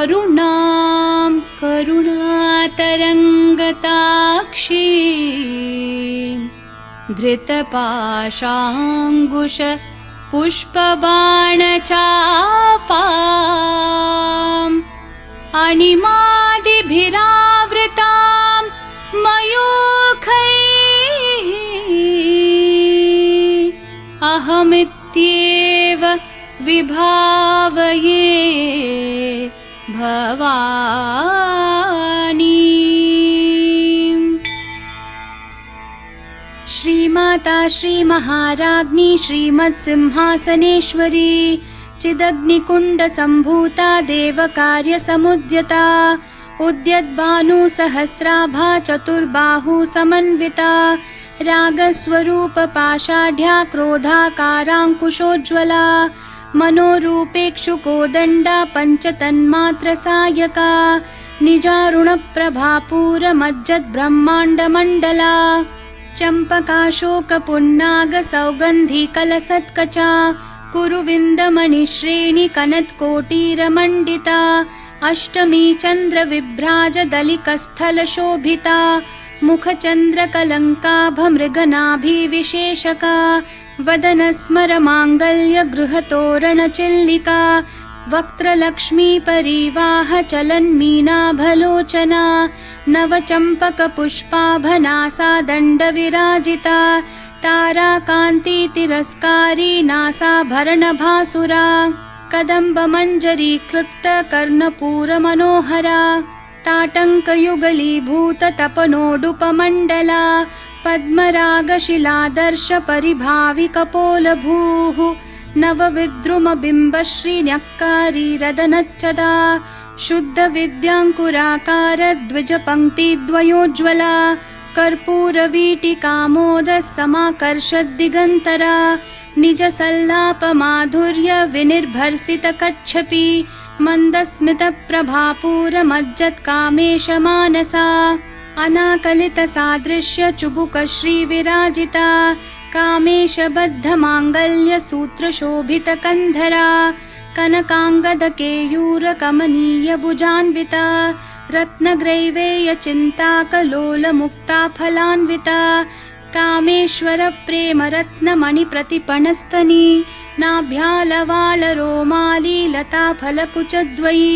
अरुणां करुणातरङ्गताक्षीं धृतपाशाङ्कुश पुष्पबाणचापाम् अणिमादिभिरावृतां मयूखैः अहमित्येव विभावये भवानी। श्रीमाता श्रीमहाराज्ञी श्रीमत्सिंहासनेश्वरी चिदग्निकुण्डसम्भूता देवकार्यसमुद्यता उद्यद्भानुसहस्राभा चतुर्बाहुसमन्विता रागस्वरूपपाषाढ्या क्रोधाकाराङ्कुशोज्ज्वला मनोरूपेक्षुकोदण्डा पञ्चतन्मात्रसायका निजारुणप्रभापूरमज्जद्ब्रह्माण्डमण्डला चम्पकाशोकपुन्नागसौगन्धिकलसत्कचा कुरुविन्दमणिश्रेणिकनत्कोटीरमण्डिता अष्टमी चन्द्रविभ्राजदलिकस्थलशोभिता मुखचन्द्रकलङ्काभमृगनाभिविशेषका वदनस्मरमाङ्गल्यगृहतोरणचिल्लिका वक्त्रलक्ष्मीपरिवाहचलन्मीनाभलोचना नवचम्पकपुष्पाभनासा दण्डविराजिता ताराकान्तितिरस्कारी नासाभरणभासुरा कदम्बमञ्जरीकृप्तकर्णपूरमनोहरा ताटङ्कयुगलीभूततपनोडुपमण्डला पद्मरागशिलादर्शपरिभाविकपोलभूः नवविद्रुमबिम्बश्रीन्यक्कारी रदनच्चदा शुद्धविद्याङ्कुराकारद्विजपङ्क्तिद्वयोज्ज्वला कर्पूरवीटिकामोदः समाकर्षद्दिगन्तरा निजसल्लापमाधुर्यविनिर्भर्सितकच्छपि मन्दस्मितप्रभापूरमज्जत्कामेशमानसा अनाकलितसादृश्यचुबुकश्रीविराजिता कामेशबद्धमाङ्गल्यसूत्रशोभितकन्धरा कनकाङ्गदकेयूरकमनीयभुजान्विता रत्नग्रैवेयचिन्ताकलोलमुक्ताफलान्विता कामेश्वरप्रेमरत्नमणिप्रतिपणस्तनी नाभ्यालवालरोमाली लताफलकुचद्वयी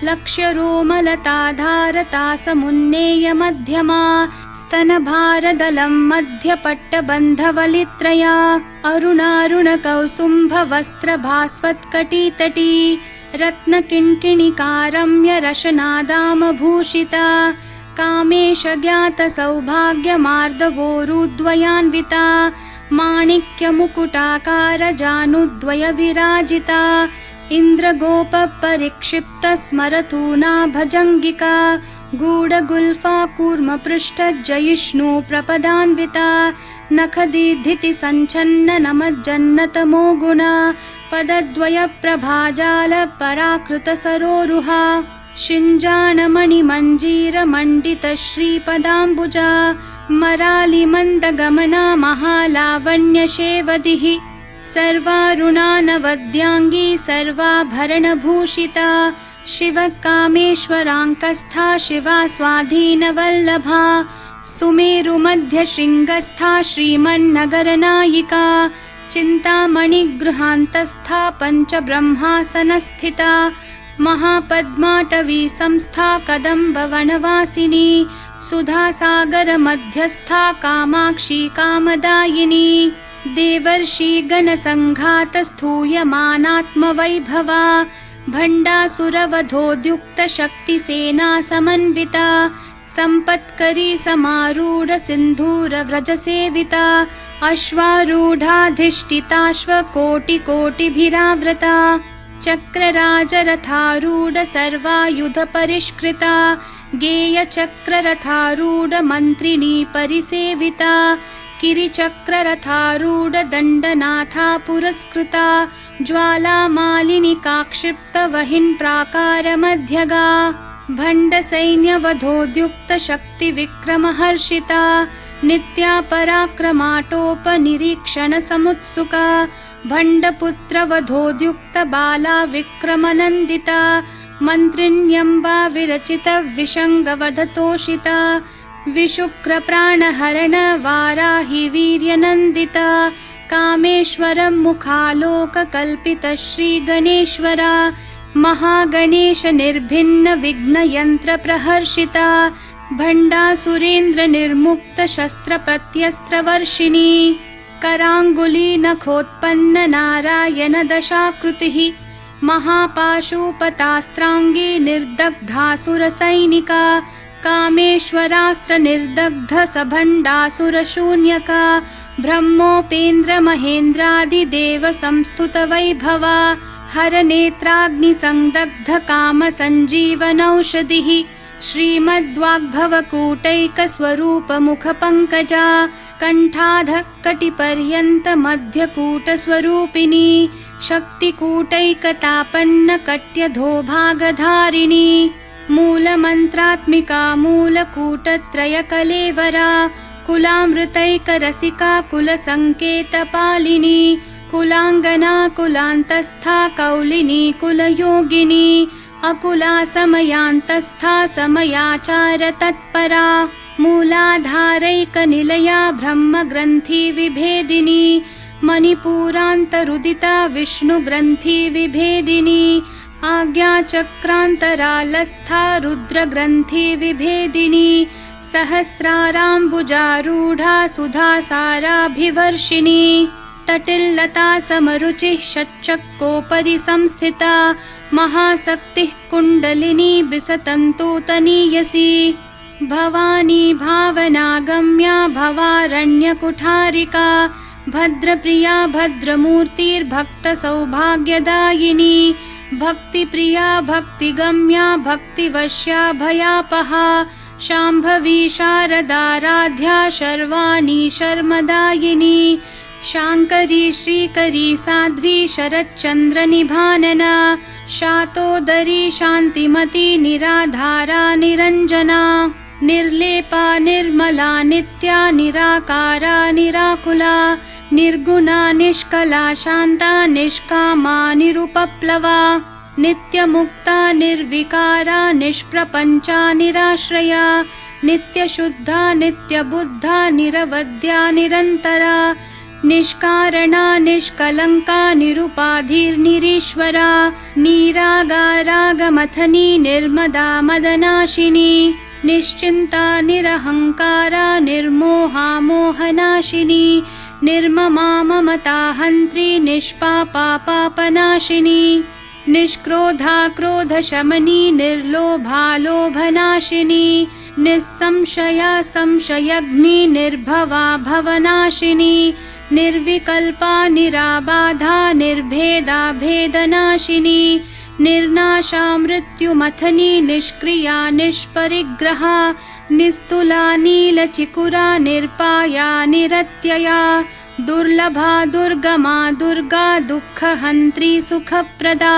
लक्ष्यरोमलताधारतासमुन्नेयमध्यमा स्तनभारदलं मध्यपट्टबन्धवलित्रया अरुणारुणकौसुम्भवस्त्रभास्वत्कटितटी रत्नकिङ्किणिकारम्यरशनादामभूषिता कामेशज्ञातसौभाग्यमार्दवोरुद्वयान्विता माणिक्यमुकुटाकारजानुद्वयविराजिता इन्द्रगोपपरिक्षिप्तस्मरतूना भजङ्गिका गूढगुल्फा कूर्मपृष्ठजयिष्णु प्रपदान्विता नखदीधितिसञ्छन्ननमज्जन्नतमो गुणा पदद्वयप्रभाजालपराकृतसरोरुहा शिञ्जाणमणिमञ्जीरमण्डितश्रीपदाम्बुजा मरालिमन्दगमना महालावण्यशेवदिः सर्वारुणानवद्याङ्गी सर्वाभरणभूषिता शिवकामेश्वराङ्कस्था शिवा स्वाधीनवल्लभा सुमेरुमध्यशृङ्गस्था श्रीमन्नगरनायिका चिन्तामणिगृहान्तस्था पञ्चब्रह्मासनस्थिता महापद्माटवी संस्था कदम्बवनवासिनी सुधासागरमध्यस्था कामाक्षी कामदायिनी देवर्षिगणसङ्घातस्थूयमानात्मवैभवा भण्डासुरवधोद्युक्तशक्तिसेना समन्विता सम्पत्करी समारूढसिन्धूरव्रजसेविता अश्वारूढाधिष्ठिताश्वकोटिकोटिभिरावृता चक्रराजरथारूढ सर्वायुधपरिष्कृता गेयचक्ररथारूढमन्त्रिणी परिसेविता किरिचक्ररथारूढदण्डनाथा पुरस्कृता ज्वालामालिनिकाक्षिप्तवहिन्प्राकारमध्यगा भण्डसैन्यवधोद्युक्तशक्तिविक्रमहर्षिता नित्या पराक्रमाटोपनिरीक्षणसमुत्सुका भण्डपुत्रवधोद्युक्तबाला विक्रमनन्दिता मन्त्रिण्यम्बा विरचितविषङ्गवधतोषिता विशुक्रप्राणहरण वाराहि वीर्यनन्दिता कामेश्वरं मुखालोककल्पितश्रीगणेश्वरा महागणेश निर्भिन्न विघ्नयन्त्रप्रहर्षिता भण्डासुरेन्द्र निर्मुक्त शस्त्रप्रत्यस्त्रवर्षिणी कराङ्गुलीनखोत्पन्न नारायण दशाकृतिः महापाशुपतास्त्राङ्गी निर्दग्धासुरसैनिका कामेश्वरास्त्र निर्दग्ध सभण्डासुरशून्यका ब्रह्मोपेन्द्र महेन्द्रादिदेव संस्तुत वैभवा हरनेत्राग्निसंदग्ध कामसञ्जीवनौषधिः श्रीमद्वाग्भवकूटैकस्वरूपमुखपङ्कजा कण्ठाधः कटिपर्यन्त मध्यकूटस्वरूपिणी शक्तिकूटैकतापन्न कट्यधोभागधारिणी मूलमन्त्रात्मिका मूलकूटत्रयकलेवरा कुलामृतैकरसिका कुलसङ्केतपालिनी कुलाङ्गना कुलान्तस्था कौलिनी कुलयोगिनी अकुला समयान्तस्था समयाचार तत्परा मूलाधारैकनिलया ब्रह्मग्रन्थि विभेदिनी मणिपूरान्तरुदिता विष्णुग्रन्थि विभेदिनी आज्ञाचक्रान्तरालस्था रुद्रग्रन्थि विभेदिनी सहस्राराम्बुजारूढा सुधासाराभिवर्षिणी तटिल्लता समरुचिः षट्चक्रोपरि संस्थिता महाशक्तिः कुण्डलिनी बिसतन्तुतनीयसी भवानी भावनागम्या भवारण्यकुठारिका भद्रप्रिया भद्रमूर्तिर्भक्तसौभाग्यदायिनी भक्तिप्रिया भक्तिगम्या भक्तिवश्या भयापहा शाम्भवी शारदाराध्या शर्वाणी शर्मदायिनी शाङ्करी श्रीकरी साध्वी शरच्चन्द्रनिभानना शातोदरी शान्तिमती निराधारा निरञ्जना निर्लेपा निर्मला नित्या निराकारा निराकुला निर्गुणा निष्कला शान्ता निष्कामा निरुपप्लवा नित्यमुक्ता निर्विकारा निष्प्रपञ्चा निराश्रया नित्यशुद्धा नित्यबुद्धा निरवद्या निरन्तरा निष्कारणा निष्कलङ्का निरुपाधिर्निरीश्वरा नीरागारागमथनी निर्मदा मदनाशिनी निश्चिन्ता निरहङ्कारा निर्मोहा मोहनाशिनी निर्ममा ममता हन्त्री निष्पापा पापनाशिनी निष्क्रोधा क्रोधशमनी निर्लोभा लोभनाशिनी निस्संशया संशयग्नि निर्भवा भवनाशिनी निर्विकल्पा निराबाधा निर्भेदा भेदनाशिनी निर्नाशा मृत्युमथनी निष्क्रिया निष्परिग्रहा निस्तुला नीलचिकुरा निर्पाया निरत्यया दुर्लभा दुर्गमा दुर्गा दुःखहन्त्री सुखप्रदा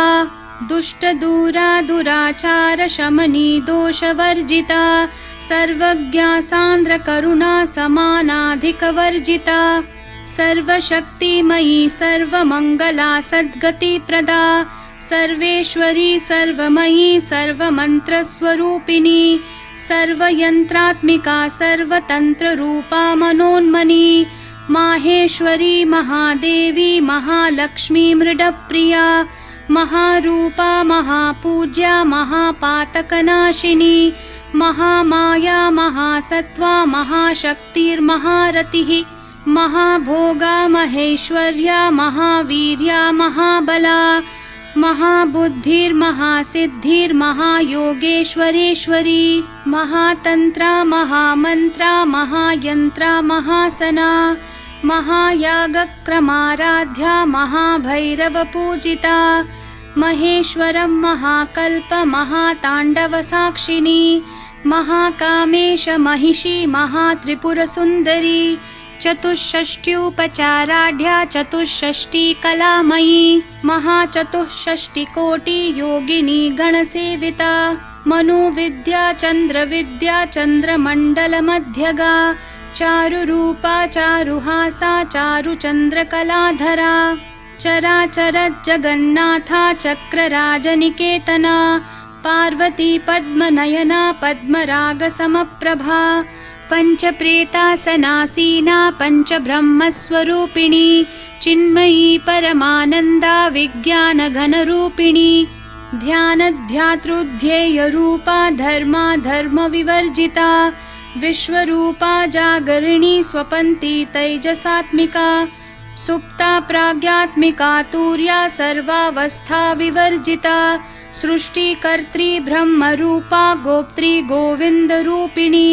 दुष्टदूरा दुराचार शमनी दोषवर्जिता सर्वज्ञा सान्द्रकरुणा समानाधिकवर्जिता सर्वशक्तिमयी सर्वमङ्गला सद्गतिप्रदा सर्वेश्वरी सर्वमयी सर्वमन्त्रस्वरूपिणी सर्वयन्त्रात्मिका सर्वतन्त्ररूपा मनोन्मनी माहेश्वरी महादेवी महालक्ष्मी मृडप्रिया महारूपा महापूज्या महापातकनाशिनी महामाया महासत्त्वा महाशक्तिर्महारतिः महाभोगा महेश्वर्या महावीर्या महाबला महाबुद्धिर्महासिद्धिर्महायोगेश्वरेश्वरी महातन्त्रा महामन्त्रा महायन्त्रा महासना महायागक्रमाराध्या महाभैरवपूजिता महेश्वरं महाकल्प महाताण्डवसाक्षिणी महाकामेश महिषी महात्रिपुरसुन्दरी चतुष्षष्ट्युपचाराढ्या चतुष्षष्टिकलामयी महाचतुष्षष्टिकोटि योगिनी गणसेविता मनुविद्या चन्द्रविद्या चन्द्रमण्डलमध्यगा चारुरूपा चारुहासा चारुचन्द्रकलाधरा चराचरज्जगन्नाथा चक्रराजनिकेतना पार्वती पद्मनयना पद्मरागसमप्रभा पञ्चप्रेतासनासीना पञ्चब्रह्मस्वरूपिणी चिन्मयी परमानन्दा विज्ञानघनरूपिणी ध्यानध्यातृध्येयरूपा धर्मा धर्मविवर्जिता विश्वरूपा जागरिणी स्वपन्ती तैजसात्मिका सुप्ता प्राज्ञात्मिका तुर्या सर्वावस्था विवर्जिता सृष्टिकर्त्री ब्रह्मरूपा गोप्त्री गोविन्दरूपिणी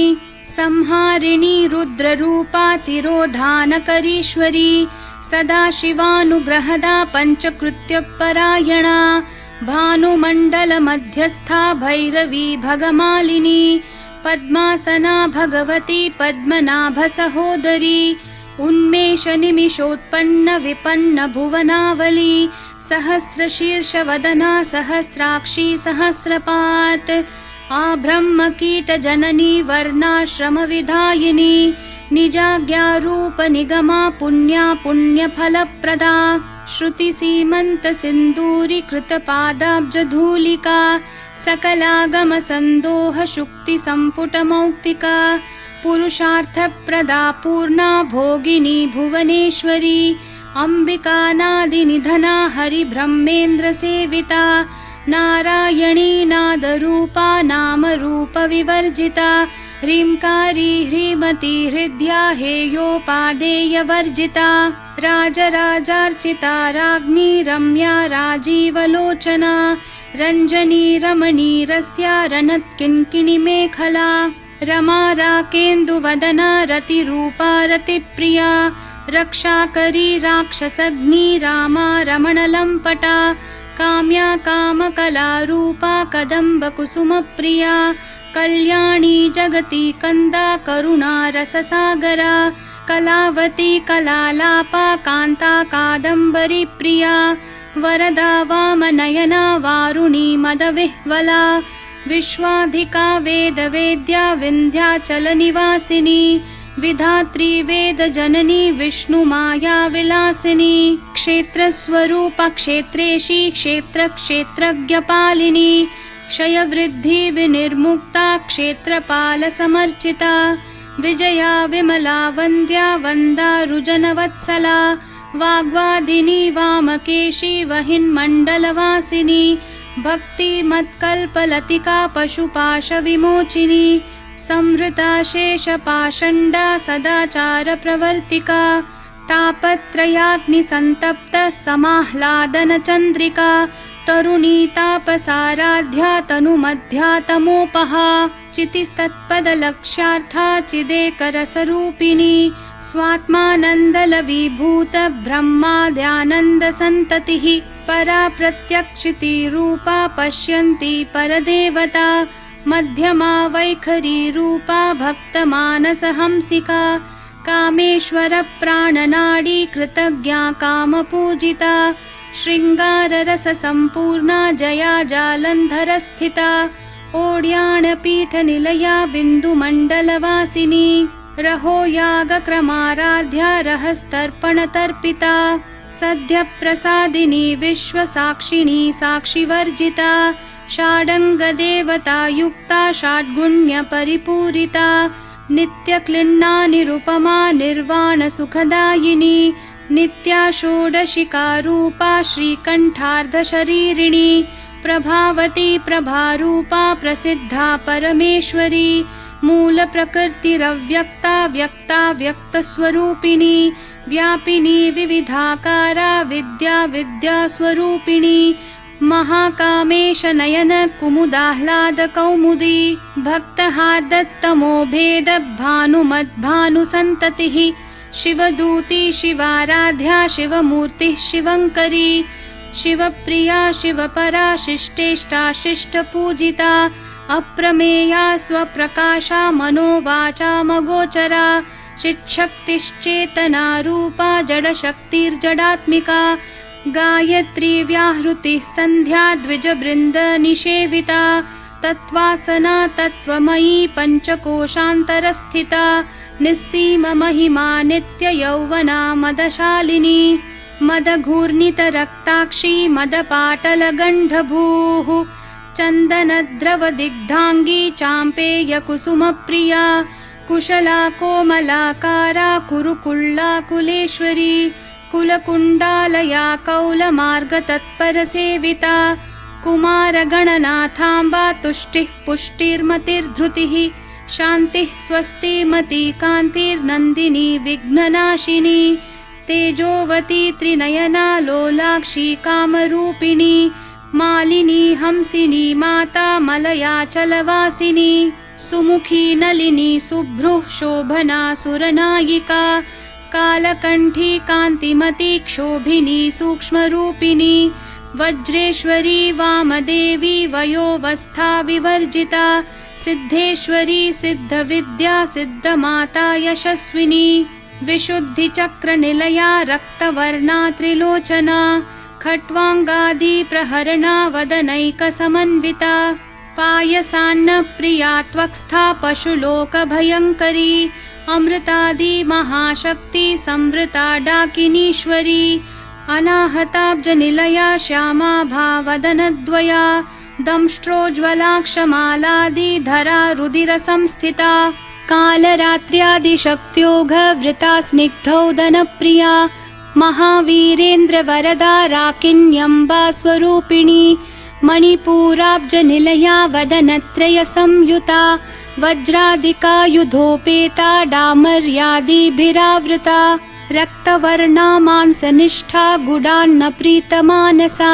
संहारिणी रुद्ररूपा तिरोधानकरीश्वरी सदाशिवानुग्रहदा पञ्चकृत्यपरायणा भानुमण्डलमध्यस्था भैरवी भगमालिनी पद्मासना भगवती पद्मनाभसहोदरी उन्मेषनिमिषोत्पन्न विपन्न भुवनावली सहस्रशीर्षवदना सहस्राक्षी सहस्रपात् आब्रह्मकीटजननी वर्णाश्रमविधायिनी निजाज्ञारूपनिगमा पुण्या पुण्यफलप्रदा श्रुतिसीमन्तसिन्दूरीकृतपादाब्जधूलिका सकलागमसन्दोहशुक्तिसम्पुटमौक्तिका पुरुषार्थप्रदा पूर्णा भोगिनी भुवनेश्वरी अम्बिकानादिनिधना हरिब्रह्मेन्द्रसेविता नारायणी नादरूपा नामरूपविवर्जिता ह्रींकारी ह्रीमती हृद्या हेयोपादेयवर्जिता राजराजार्चिता राज्ञी रम्या राजीवलोचना रञ्जनी रमणीरस्या रणत्किङ्किणीमेखला रमा राकेन्दुवदना रतिरूपा रतिप्रिया रक्षाकरी राक्षसग्नी रामा रमणलम्पटा काम्या कामकलारूपा कदम्बकुसुमप्रिया कल्याणी जगती कन्दा करुणा रससागरा कलावती कलालापा कान्ता कादम्बरी प्रिया वरदा वामनयना वारुणी मदविह्वला विश्वाधिका वेदवेद्या विन्ध्याचलनिवासिनी विधात्री वेदजननी विष्णुमाया विलासिनी क्षेत्रस्वरूपा क्षेत्रेशी क्षेत्रक्षेत्रज्ञपालिनी क्षयवृद्धि विनिर्मुक्ता क्षेत्रपालसमर्चिता विजया विमला वन्द्या वन्दारुजनवत्सला वाग्वादिनी वामकेशी वहिन्मण्डलवासिनी भक्तिमत्कल्पलतिका पशुपाशविमोचिनी संहृता शेषपाषण्डा सदाचारप्रवर्तिका तापत्रयाग्निसन्तप्ता समाह्लादनचन्द्रिका तरुणी तापसाराध्या तनुमध्या तमोपहा चितिस्तत्पदलक्ष्यार्था चिदेकरसरूपिणी स्वात्मानन्दलविभूत ब्रह्माद्यानन्दसन्ततिः परा प्रत्यक्षितिरूपा पश्यन्ती परदेवता मध्यमा वैखरी रूपा भक्तमानसहंसिका कामेश्वरप्राणनाडी कृतज्ञा कामपूजिता शृङ्गाररससम्पूर्णा जया जालन्धरस्थिता ओड्याणपीठनिलया बिन्दुमण्डलवासिनी रहो यागक्रमाराध्या रहस्तर्पणतर्पिता सद्यप्रसादिनी विश्वसाक्षिणी साक्षिवर्जिता षाडङ्गदेवतायुक्ता षड्गुण्यपरिपूरिता नित्यक्लिन्ना निरुपमा निर्वाणसुखदायिनी नित्या षोडशिकारूपा श्रीकण्ठार्धशरीरिणी प्रभावती प्रभारूपा प्रसिद्धा परमेश्वरी मूलप्रकृतिरव्यक्ता व्यक्ता व्यक्तस्वरूपिणी व्यापिनी विविधाकारा विद्या विद्यास्वरूपिणी महाकामेश नयन कुमुदाह्लाद कौमुदी भक्तहार्दत्तमो भेद भानुमद्भानुसन्ततिः शिवदूती शिवाराध्या शिवमूर्तिः शिवङ्करी शिवप्रिया शिवपरा शिष्टेष्टा शिष्टपूजिता अप्रमेया स्वप्रकाशा मनोवाचामगोचरा चिच्छक्तिश्चेतना रूपा जडशक्तिर्जडात्मिका गायत्री व्याहृतिः सन्ध्या द्विजबृन्दनिषेविता तत्त्वासना तत्त्वमयी पञ्चकोशान्तरस्थिता निस्सीममहिमा नित्ययौवना मदशालिनी मदघूर्णितरक्ताक्षी मदपाटलगण्डभूः चन्दनद्रवदिग्धाङ्गी चाम्पेयकुसुमप्रिया कुशला कोमलाकारा कुरुकुल्लाकुलेश्वरी कुलकुण्डालया कौलमार्गतत्परसेविता कुमारगणनाथाम्बा तुष्टिः पुष्टिर्मतिर्धृतिः शान्तिः स्वस्तिमती कान्तिर्नन्दिनी विघ्ननाशिनी तेजोवती त्रिनयना लोलाक्षी कामरूपिणी मालिनी हंसिनी माता मलयाचलवासिनी सुमुखी नलिनी सुभ्रुः शोभना सुरनायिका कालकण्ठी कान्तिमती क्षोभिनी सूक्ष्मरूपिणी वज्रेश्वरी वामदेवी वयोवस्था विवर्जिता सिद्धेश्वरी सिद्धविद्या सिद्धमाता यशस्विनी विशुद्धिचक्रनिलया रक्तवर्णा त्रिलोचना खट्वाङ्गादि प्रहरणा वदनैकसमन्विता पायसान्नप्रिया त्वक्स्था पशुलोकभयङ्करी अमृतादि महाशक्ति संवृता डाकिनीश्वरी अनाहताब्जनिलया श्यामा भावदनद्वया दंष्ट्रोज्ज्वलाक्षमालादिधरा रुधिरसंस्थिता कालरात्र्यादिशक्त्योघवृता स्निग्धौदनप्रिया महावीरेन्द्रवरदा राकिन्यम्बा स्वरूपिणी मणिपूराब्जनिलया वदनत्रयसंयुता वज्रादिकायुधोपेता डामर्यादिभिरावृता रक्तवर्णा मांसनिष्ठा गुडान्नप्रीतमानसा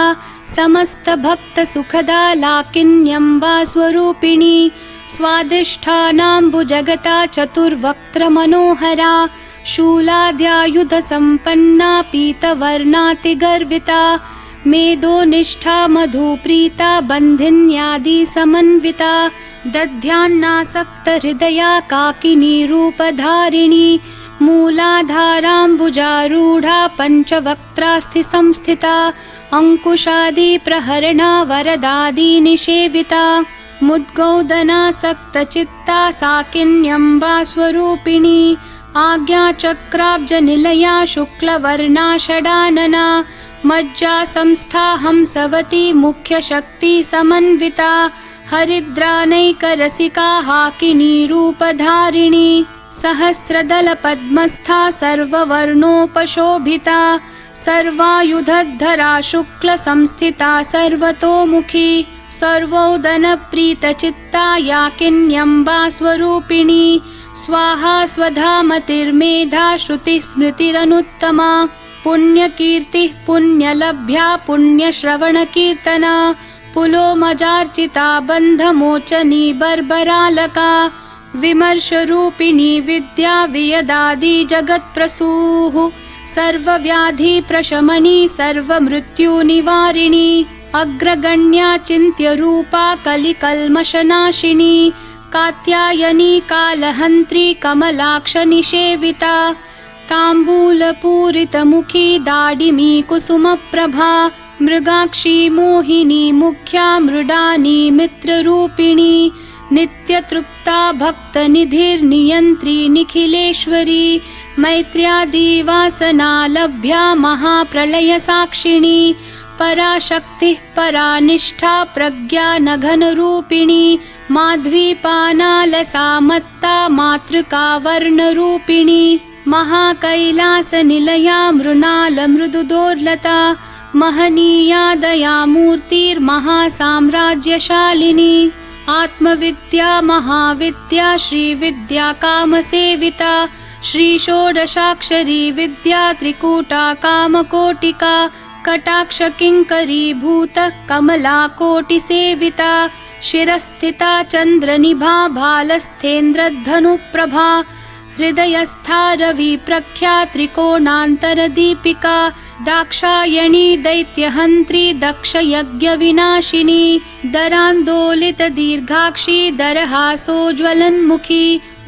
समस्तभक्तसुखदा लाकिन्यम्बा स्वरूपिणी स्वादिष्ठानाम्बुजगता चतुर्वक्त्रमनोहरा शूलाद्यायुधसम्पन्ना पीतवर्णातिगर्विता मेदोनिष्ठा मधुप्रीता बन्धिन्यादिसमन्विता दध्यान्नासक्तहृदया काकिनी रूपधारिणी मूलाधाराम्बुजारूढा पञ्चवक्त्रास्थिसंस्थिता अङ्कुशादिप्रहरणा वरदादिनिषेविता मुद्गौदनासक्तचित्ता साकिन्यम्बा स्वरूपिणी आज्ञाचक्राब्जनिलया शुक्लवर्णा षडानना मज्जा संस्था हंसवती मुख्यशक्तिसमन्विता हरिद्रानैकरसिका हाकिनी रूपधारिणी सहस्रदलपद्मस्था सर्ववर्णोपशोभिता सर्वायुधधरा शुक्लसंस्थिता सर्वतोमुखी सर्वोदनप्रीतचित्ता याकिन्यम्बा स्वरूपिणी स्वाहा स्वधामतिर्मेधा श्रुतिस्मृतिरनुत्तमा पुण्यकीर्तिः पुण्यलभ्या पुण्यश्रवणकीर्तना पुलोमजार्चिता बन्धमोचनी बर्बरालका विमर्शरूपिणी विद्या वियदादि जगत्प्रसूः सर्वव्याधिप्रशमनी सर्वमृत्युनिवारिणी अग्रगण्या चिन्त्यरूपा कलिकल्मषनाशिनी कात्यायनी कालहन्त्री कमलाक्षनिषेविता ताम्बूलपूरितमुखी दाडिमी कुसुमप्रभा मृगाक्षी मोहिनी मुख्या मृडानी मित्ररूपिणी नित्यतृप्ता भक्तनिधिर्नियन्त्री निखिलेश्वरी मैत्र्यादिवासना लभ्या महाप्रलयसाक्षिणी पराशक्तिः परानिष्ठा प्रज्ञा नघनरूपिणी माध्वीपानालसा मत्ता मातृका वर्णरूपिणी महाकैलासनिलया मृणालमृदुदोर्लता महनीया दयामूर्तिर्महासाम्राज्यशालिनी आत्मविद्या महाविद्या श्रीविद्या कामसेविता श्रीषोडशाक्षरी विद्या त्रिकूटा कामकोटिका कटाक्षकिङ्करीभूत कमलाकोटिसेविता शिरस्थिता चन्द्रनिभा भालस्थेन्द्रधनुप्रभा हृदयस्था रविप्रख्या त्रिकोणान्तरदीपिका दाक्षायणी दैत्यहन्त्री दक्षयज्ञविनाशिनी दरान्दोलितदीर्घाक्षी दरहासोज्ज्वलन्मुखी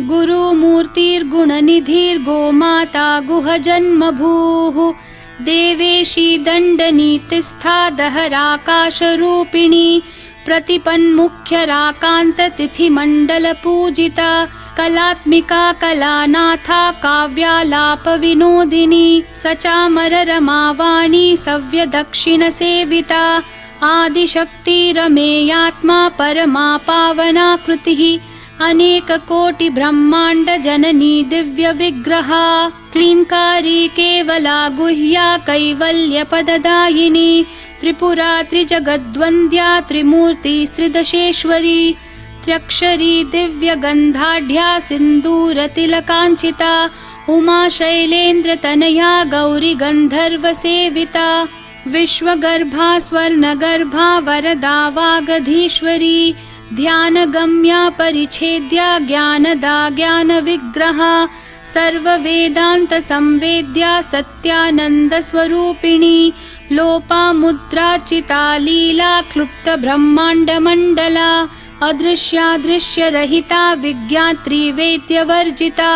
गुरुमूर्तिर्गुणनिधिर्गोमाता गुहजन्मभूः देवेशी दण्डनीतिस्था दहराकाशरूपिणी प्रतिपन्मुख्यराकान्ततिथिमण्डलपूजिता कलात्मिका कलानाथा काव्यालापविनोदिनी सचामररमावाणी सव्यदक्षिणसेविता आदिशक्तिरमेयात्मा परमा पावनाकृतिः अनेककोटिब्रह्माण्डजननी दिव्यविग्रहा क्लीङ्कारी केवला गुह्या कैवल्यपददायिनी त्रिपुरा त्रिजगद्वन्द्या त्रिमूर्तिस्त्रिदशेश्वरी त्र्यक्षरी दिव्यगन्धाढ्या सिन्दूरतिलकाञ्चिता उमा शैलेन्द्रतनया गौरी गन्धर्वसेविता विश्वगर्भा स्वर्णगर्भा वरदा वागधीश्वरी ध्यानगम्या परिच्छेद्या ज्ञानदा ज्ञानविग्रहा सर्ववेदान्तसंवेद्या सत्यानन्दस्वरूपिणी लोपामुद्रार्चिता लीला क्लुप्तब्रह्माण्डमण्डला अदृश्यादृश्यरहिता विज्ञात्री वेद्यवर्जिता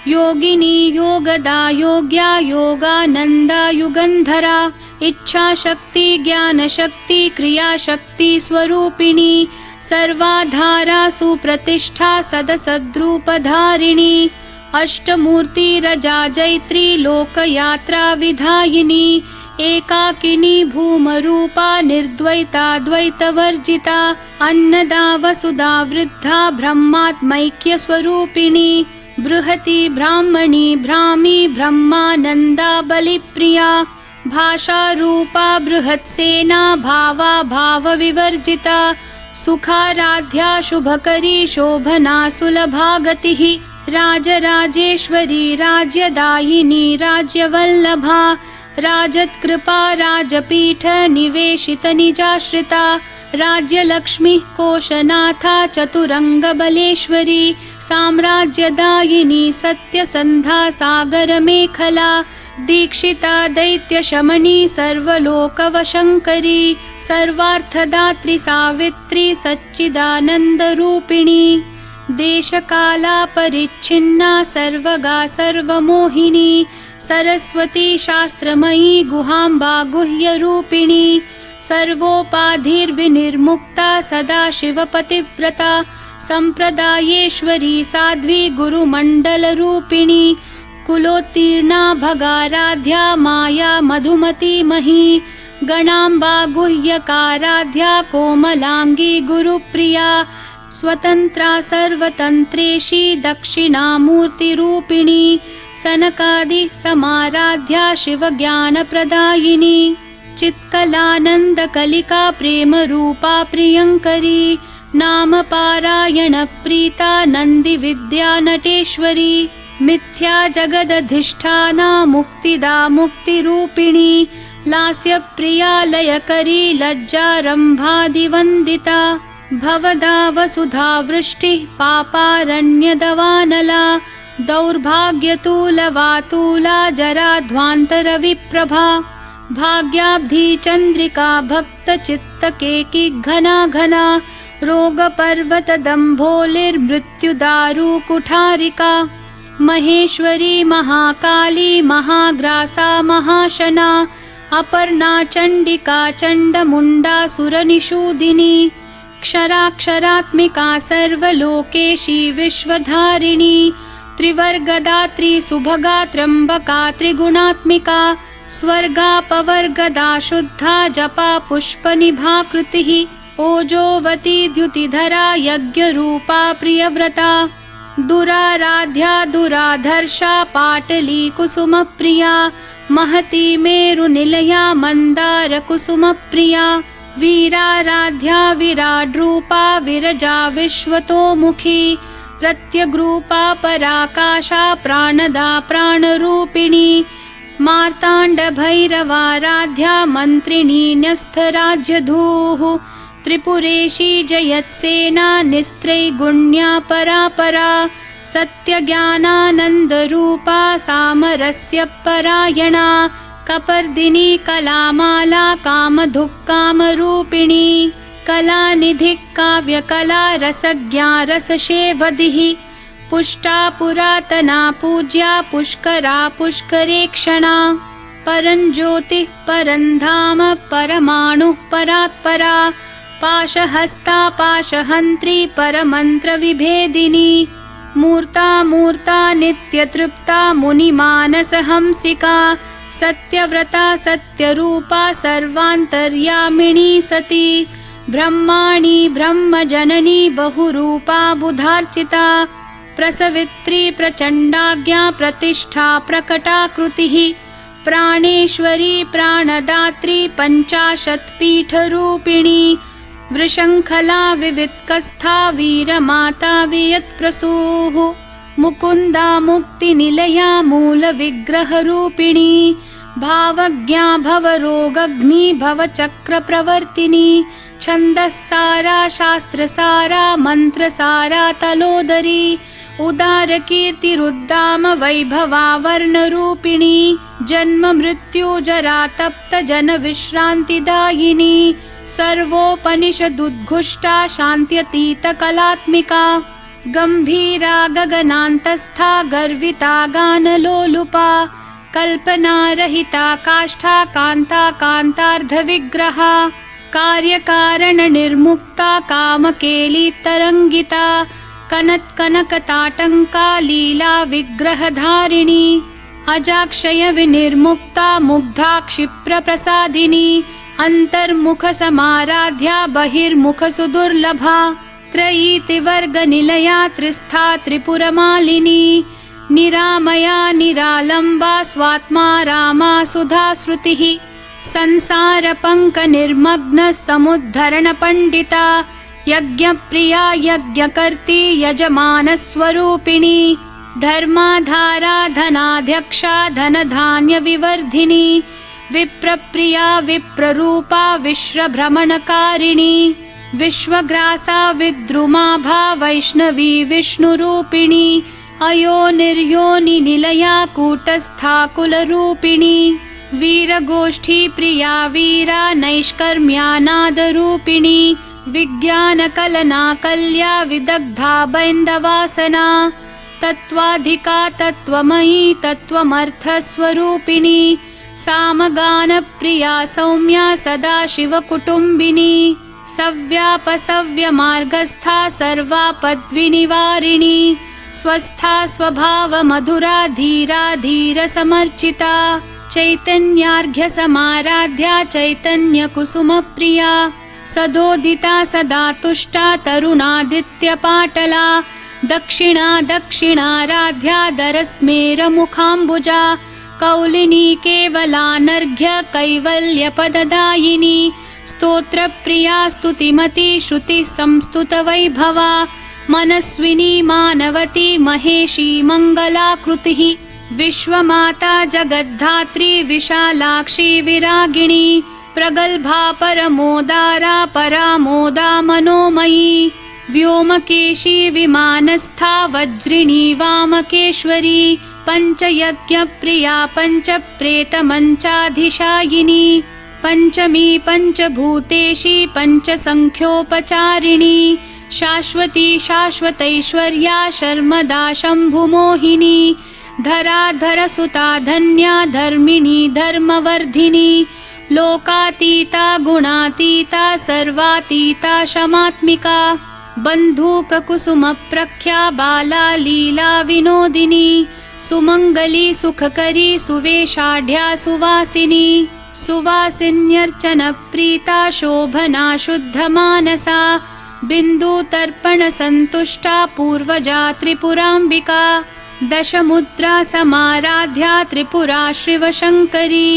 योगिनी योगदा योग्या योगानन्दा युगन्धरा इच्छाशक्ति ज्ञानशक्ति क्रियाशक्ति स्वरूपिणी सर्वाधारा सुप्रतिष्ठा सदसद्रूपधारिणी अष्टमूर्तिरजा जैत्री लोकयात्रा विधायिनी एकाकिनी भूमरूपा निर्द्वैता द्वैतवर्जिता अन्नदा वसुधा वृद्धा ब्रह्मात्मैक्यस्वरूपिणी बृहती ब्राह्मणी भ्रामी ब्रह्मानन्दा बलिप्रिया भाषारूपा बृहत्सेना भावा भावविवर्जिता सुखाराध्या शुभकरी शोभना सुलभा गतिः राजराजेश्वरी राज्यदायिनी राज्यवल्लभा राजत्कृपा राजपीठ निवेशित निजाश्रिता राज्यलक्ष्मीः कोशनाथा चतुरङ्गबलेश्वरी साम्राज्यदायिनी सत्यसन्धा सागरमेखला दीक्षिता दैत्यशमनी सर्वलोकवशङ्करी सर्वार्थदात्री सावित्री सच्चिदानन्दरूपिणी देशकालापरिच्छिन्ना सर्वगा सर्वमोहिनी सरस्वती शास्त्रमयी गुहाम्बा गुह्यरूपिणी सर्वोपाधिर्विनिर्मुक्ता सदाशिवपतिव्रता सम्प्रदायेश्वरी साध्वी गुरुमण्डलरूपिणी कुलोत्तीर्णा भगाराध्या माया मधुमती मही गणाम्बा गुह्यकाराध्या कोमलांगी गुरुप्रिया स्वतंत्रा सर्वतंत्रेशी दक्षिणामूर्तिरूपिणी सनकादि समाराध्या शिवज्ञानप्रदायिनी चित्कलानन्दकलिका प्रेमरूपा प्रियङ्करी नामपारायणप्रीता नन्दिविद्या नटेश्वरी मिथ्या जगदधिष्ठाना मुक्तिदा मुक्तिरूपिणी लास्यप्रिया लयकरी लज्जारम्भादिवन्दिता भवदा वसुधा वृष्टिः पापारण्यदवानला दौर्भाग्यतूलवातूला जराध्वान्तरविप्रभा भाग्याब्धी चन्द्रिका भक्तचित्तकेकी घना घना रोगपर्वतदम्भोलिर्मृत्युदारु कुठारिका महेश्वरी महाकाली महाग्रासा महाशना अपर्णा चण्डिका चण्डमुण्डा सुरनिषूदिनी क्षराक्षरात्मिका सर्वलोकेशी विश्वधारिणी त्रिवर्गदात्री सुभगा त्र्यम्बका त्रिगुणात्मिका स्वर्गापवर्गदा शुद्धा जपा पुष्पनिभाकृतिः ओजोवती द्युतिधरा यज्ञरूपा प्रियव्रता दुराराध्या दुराधर्षा पाटली कुसुमप्रिया महती मेरुनिलया मन्दारकुसुमप्रिया वीराराध्या विराड्रूपा विरजा विश्वतोमुखी प्रत्यग्रूपा पराकाशा प्राणदा प्राणरूपिणी मार्ताण्डभैरवाराध्या मन्त्रिणी न्यस्तराज्यधूः त्रिपुरेशी जयत्सेना निस्त्रैगुण्या परापरा सत्यज्ञानानन्दरूपा सामरस्य परायणा कपर्दिनी कलामाला कामधुक्कामरूपिणी कलानिधिः काव्यकला रसज्ञा रसशेवधिः पुष्टा पुरातना पूज्या पुष्करा पुष्करेक्षणा परञ्ज्योतिः परन्धाम परमाणुः परात्परा पाशहस्ता पाशहन्त्री परमन्त्रविभेदिनी मूर्ता मूर्ता नित्यतृप्ता मुनिमानसहंसिका सत्यव्रता सत्यरूपा सर्वान्तर्यामिणी सती ब्रह्माणी ब्रह्मजननी बहुरूपा बुधार्चिता प्रसवित्री प्रचण्डाज्ञा प्रतिष्ठा प्रकटाकृतिः प्राणेश्वरी प्राणदात्री पञ्चाशत्पीठरूपिणी वृषङ्खला विवित्कस्था वीरमाता वियत्प्रसूः मुकुन्दा मुक्तिनिलया मूलविग्रहरूपिणी भावज्ञा भवरोगग्नि भवचक्रप्रवर्तिनी छन्दस्सारा शास्त्रसारा मन्त्रसारा तलोदरी उदारकीर्तिरुद्दाम वैभवा वर्णरूपिणी जन्म मृत्यु जरा तप्त जनविश्रान्तिदायिनी सर्वोपनिषदुद्घुष्टा शान्त्यतीतकलात्मिका गम्भीरा गगनान्तस्था गर्विता गानलोलुपा कल्पनारहिता काष्ठा कान्ता कान्तार्धविग्रहा कार्यकारणनिर्मुक्ता कामकेलितरङ्गिता कनत्कनकताटङ्का लीला विग्रहधारिणी अजाक्षयविनिर्मुक्ता मुग्धा क्षिप्रप्रसादिनी अन्तर्मुखसमाराध्या बहिर्मुखसुदुर्लभा त्रयीतिवर्गनिलया त्रिस्था त्रिपुरमालिनी निरामया निरालम्बा स्वात्मा रामा सुधाश्रुतिः संसारपङ्कनिर्मग्न समुद्धरणपण्डिता यज्ञप्रिया यज्ञकर्त्री यजमानस्वरूपिणी धर्माधारा धनाध्यक्षा धनधान्यविवर्धिनी विप्रप्रिया विप्ररूपा विश्वभ्रमणकारिणी विश्वग्रासा विद्रुमाभा वैष्णवी विष्णुरूपिणी अयोनिर्योनिनिलया कूटस्था कुलरूपिणी वीरगोष्ठी प्रिया वीरा नैष्कर्म्यानादरूपिणी विज्ञानकलना कल्या विदग्धा बैन्दवासना तत्त्वाधिका तत्त्वमयी तत्त्वमर्थस्वरूपिणी सामगानप्रिया सौम्या सदाशिवकुटुम्बिनी सव्यापसव्यमार्गस्था सर्वापद्विनिवारिणी स्वस्था स्वभावमधुरा धीरा धीरसमर्चिता चैतन्यार्घ्यसमाराध्या चैतन्यकुसुमप्रिया सदोदिता सदा तुष्टा तरुणादित्यपाटला दक्षिणा दक्षिणाराध्या दरस्मेरमुखाम्बुजा कौलिनी केवलानर्घ्य कैवल्यपददायिनी स्तोत्रप्रिया स्तुतिमती श्रुतिः संस्तुतवैभवा मनस्विनी मानवती महेशी मङ्गलाकृतिः विश्वमाता जगद्धात्री विशालाक्षी विरागिणी प्रगल्भा परमोदारा परामोदा मनोमयी व्योमकेशी विमानस्था वज्रिणी वामकेश्वरी पञ्चयज्ञप्रिया पञ्चप्रेतमञ्चाधिशायिनी पञ्चमी पञ्चभूतेशी पञ्चसङ्ख्योपचारिणी शाश्वती शाश्वतैश्वर्या शर्मदा शम्भुमोहिनी धराधरसुता धन्या धर्मिणी धर्मवर्धिनी लोकातीता गुणातीता सर्वातीता शमात्मिका बन्धूककुसुमप्रख्या बाला लीला विनोदिनी सुमङ्गली सुखकरी सुवेशाढ्या सुवासिनी सुवासिन्यर्चनप्रीता शोभना शुद्धमानसा बिन्दुतर्पणसन्तुष्टा पूर्वजा त्रिपुराम्बिका दशमुद्रा समाराध्या त्रिपुरा शिवशङ्करी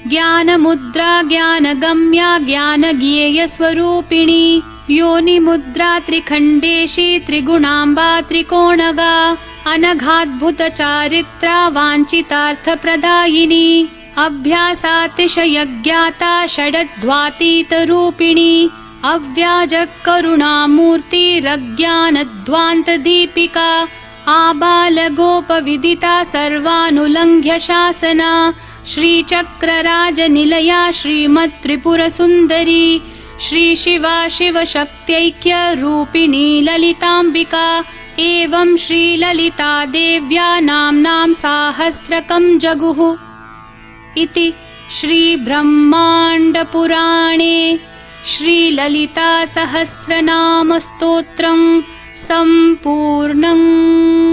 ज्ञानमुद्रा ज्ञानगम्या ज्ञानज्ञेयस्वरूपिणी योनिमुद्रा त्रिखण्डेशी त्रिगुणाम्बा त्रिकोणगा अनघाद्भुतचारित्रा वाञ्छितार्थप्रदायिनी अभ्यासातिशयज्ञाता षडध्वातीतरूपिणी अव्याजकरुणामूर्तिरज्ञानध्वान्तदीपिका आबालगोपविदिता सर्वानुलङ्घ्य शासना श्रीचक्रराजनिलया श्रीमत्त्रिपुरसुन्दरी श्रीशिवा शिवशक्त्यैक्यरूपिणी ललिताम्बिका एवं श्रीललिता देव्या नाम्नां साहस्रकं जगुः इति श्रीब्रह्माण्डपुराणे श्रीललितासहस्रनामस्तोत्रम् सम्पूर्णम्।